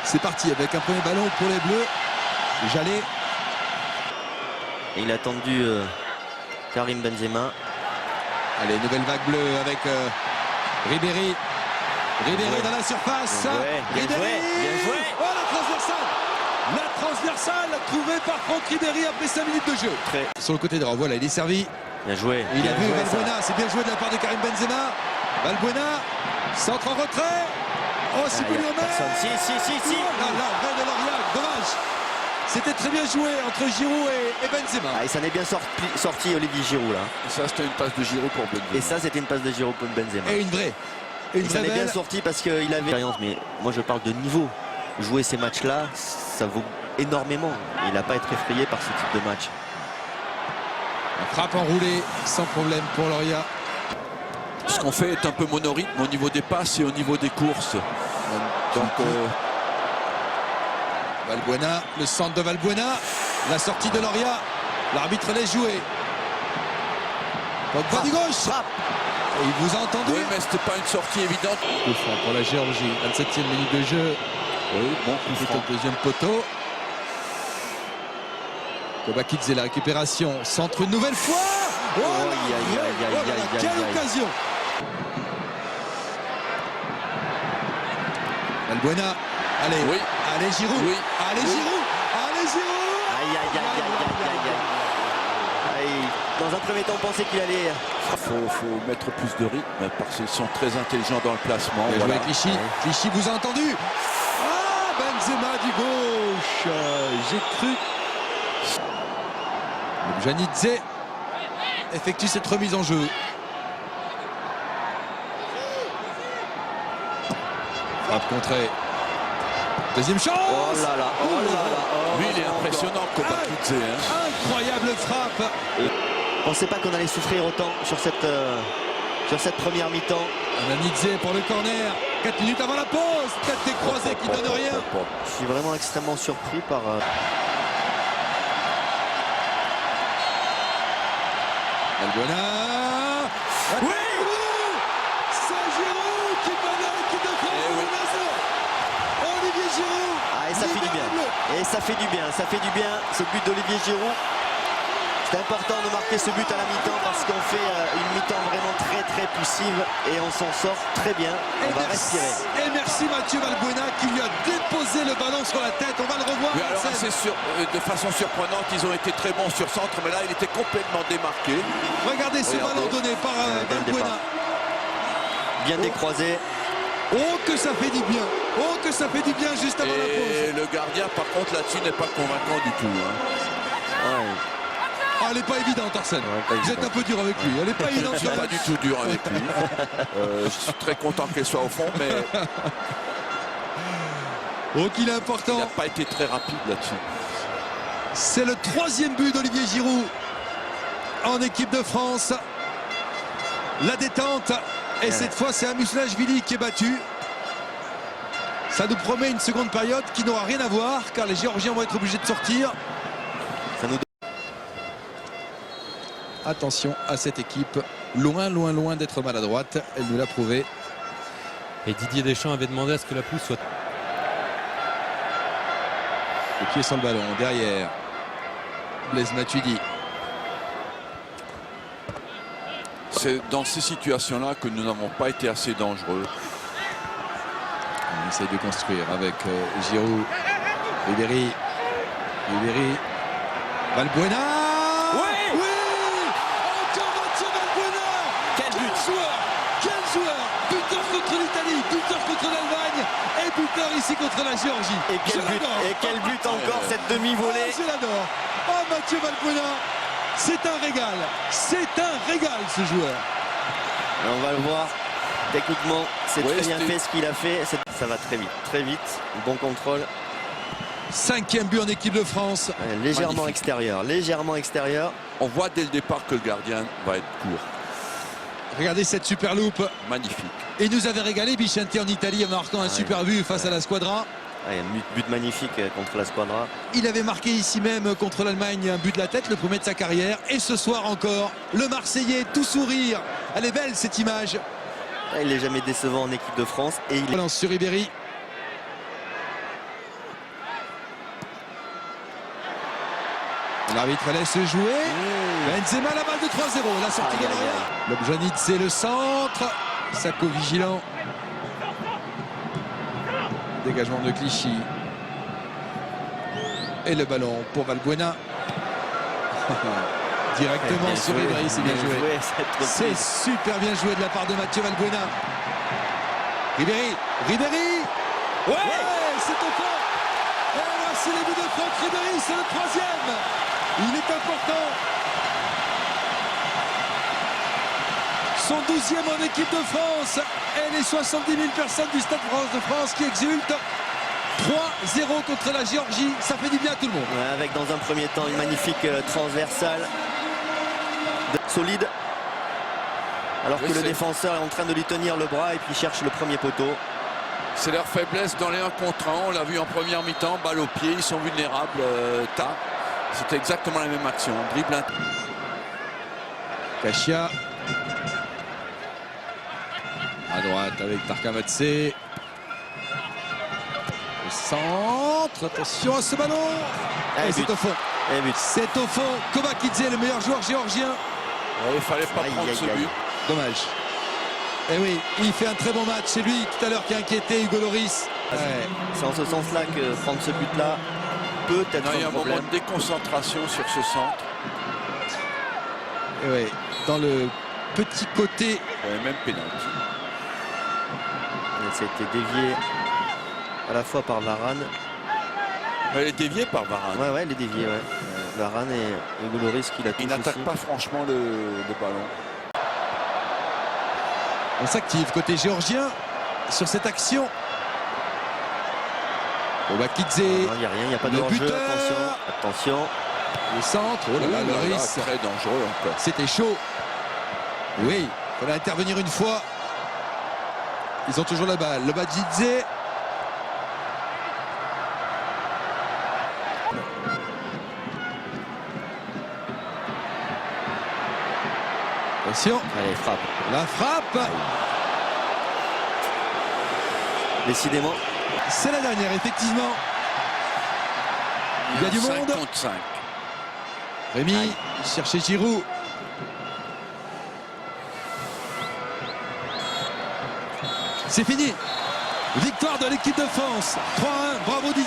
C'est parti avec un premier ballon pour les Bleus. Jallet. Et il a tendu Karim Benzema. Allez, nouvelle vague bleue avec Ribéry. Ribéry dans la surface. Bien joué. Oh, la transversale. La transversale trouvée par Franck Ribéry après 5 minutes de jeu. Sur le côté droit, voilà, il est servi. Bien joué. Il a vu Valbuena, c'est bien joué de la part de Karim Benzema. Valbuena, centre en retrait. Oh, c'est plus personne. Si. Oh là là, vrai de Loriac, dommage. C'était très bien joué entre Giroud et Benzema. Ah, et ça n'est bien sorti Olivier Giroud là. Et ça c'était une passe de Giroud pour Benzema. Et ça c'était une passe de Giroud pour Benzema. Et une vraie. Et ça n'est bien sorti parce qu'il avait l'expérience. Mais moi je parle de niveau. Jouer ces matchs-là, ça vaut énormément. Il n'a pas à être effrayé par ce type de match. La frappe enroulée sans problème pour Loria. Ce qu'on fait est un peu monorythme au niveau des passes et au niveau des courses. Donc Valbuena, le centre de Valbuena, la sortie de Loria, l'arbitre laisse jouer. Pogba du gauche. Et il vous a entendu. oui, mais c'était pas une sortie évidente. Coup franc pour la Géorgie, 27e minute de jeu. Oui, bon coup franc. Au deuxième poteau. Kobakidze, la récupération, centre une nouvelle fois. Oh là, quelle occasion. Valbuena, allez, Oui. allez Giroud, Oui. allez Oui. Giroud, allez Giroud. Aïe. Dans un premier temps, on pensait qu'il allait. Faut mettre plus de rythme parce qu'ils sont très intelligents dans le placement. Bien joué Voilà. avec Clichy. Clichy vous a entendu. Ah, Benzema du gauche. J'ai cru. Janidze effectue cette remise en jeu. Frappe contrée. Deuxième chance. Oh là là. Lui, il est impressionnant, Kobakidze. Incroyable frappe. Je ne pensais pas qu'on allait souffrir autant sur cette première mi-temps. Ananidze pour le corner. 4 minutes avant la pause. Tête des croisés qui donne rien. Je suis vraiment extrêmement surpris par... Valbuena. Oui. C'est Giroud qui mène l'équipe de France. Olivier Giroud. Ah, et ça fait du bien. Et ça fait du bien. Ça fait du bien, ce but d'Olivier Giroud. C'est important de marquer ce but à la mi-temps parce qu'on fait une mi-temps vraiment très poussive et on s'en sort très bien. On va respirer. Et merci Mathieu Valbuena qui lui a déposé le ballon sur la tête. On va le revoir. Oui, alors de façon surprenante, ils ont été très bons sur centre, mais là, il était complètement démarqué. Regardez ce ballon donné par Valbuena. Oh. Bien décroisé. Oh que ça fait du bien. Oh que ça fait du bien juste avant la pause. Et le gardien, par contre, là-dessus, n'est pas convaincant du tout. Ouais. Ah, elle n'est pas évidente, Arsène. Pas Vous êtes un peu dur avec lui. Elle n'est pas évidente. Je suis pas du tout dur avec lui. Je suis très content qu'elle soit au fond, mais Oh qu'il est il important. n'a pas été très rapide là-dessus. C'est le 3e but d'Olivier Giroud en équipe de France. La détente. Et cette fois, c'est Amuslashvili qui est battu. Ça nous promet une seconde période qui n'aura rien à voir car les Géorgiens vont être obligés de sortir. Ça nous... Attention à cette équipe. Loin d'être maladroite. Elle nous l'a prouvé. Et Didier Deschamps avait demandé à ce que la pelouse soit... Le pied sur le ballon. Derrière. Blaise Matuidi. C'est dans ces situations-là que nous n'avons pas été assez dangereux. On essaye de construire avec Giroud. Ribéry. Valbuena. Oui. Encore Mathieu Valbuena. Quel joueur. Buteur contre l'Italie, buteur contre l'Allemagne et buteur ici contre la Géorgie. Et quel but encore, cette demi-volée. Je l'adore. Oh, Mathieu Valbuena. C'est un régal ce joueur. On va le voir. Techniquement, c'est Ouais, très bien fait ce qu'il a fait. Ça va très vite. Bon contrôle. 5e but en équipe de France. Légèrement Magnifique. extérieur. On voit dès le départ que le gardien va être court. Regardez cette super loupe. Magnifique. Et il nous avait régalé Bichente en Italie en marquant un super but face à la Squadra. Ouais, un but magnifique contre la Squadra. Il avait marqué ici même contre l'Allemagne un but de la tête, le premier de sa carrière. Et ce soir encore, le Marseillais tout sourire. Elle est belle cette image. Il n'est jamais décevant en équipe de France. Et il est... Relance sur Ribéry. L'arbitre laisse jouer. Benzema, la balle de 3-0. La sortie de l'arrière. Lobjanidze, le centre. Sako vigilant. Dégagement de Clichy. Et le ballon pour Valbuena. Directement Bien sur joué, Ribéry, c'est bien joué. cette C'est reprise. super bien joué de la part de Mathieu Valbuena. Ribéry. Ouais, c'est au fond. Et là, c'est le but de Franck Ribéry, c'est le 3e. Il est important. Son 12e en équipe de France. Et les 70 000 personnes du Stade de France qui exultent. 3-0 contre la Géorgie. Ça fait du bien à tout le monde. Ouais, avec dans un premier temps une magnifique transversale. Solide. Alors que Oui, le c'est- défenseur est en train de lui tenir le bras et puis cherche le premier poteau. C'est leur faiblesse dans les 1 contre 1. On l'a vu en première mi-temps, balle au pied, ils sont vulnérables. Tard. C'était exactement la même action. Dribble. Kachia. À droite avec Tarkamadze. Le centre. Attention à ce ballon. Et c'est but. au fond. Et but. C'est au fond. Kovakidze, le meilleur joueur géorgien. Il fallait pas Aïe, prendre aïe, ce aïe. but. Dommage. Et oui, il fait un très bon match. C'est lui tout à l'heure qui a inquiété Hugo Loris. Ouais. C'est en ce sens-là que prendre ce but-là peut être Non, il y a un un moment problème. de déconcentration sur ce centre. Et ouais, dans le petit côté. Même pénalty. Ça a été dévié à la fois par Varane. Elle est déviée par Varane. Ouais, elle est déviée. Ouais. Varane et Hugo Lloris qui la touche Il n'attaque aussi. pas franchement le ballon. On s'active côté géorgien sur cette action. Kovakidze. Non, il n'y a rien, il n'y a pas de Le hors-jeu. buteur. Attention. Le centre. Oh là là, Loris. Très dangereux encore. C'était chaud. Oui, il fallait intervenir une fois. Ils ont toujours la balle. Lobjanidze. Attention, Allez, frappe. la frappe. Décidément. C'est la dernière, effectivement. Il y a du 5 monde. contre 5. Rémi cherchait Giroud. C'est fini. Victoire de l'équipe de France. 3-1. Bravo Didier.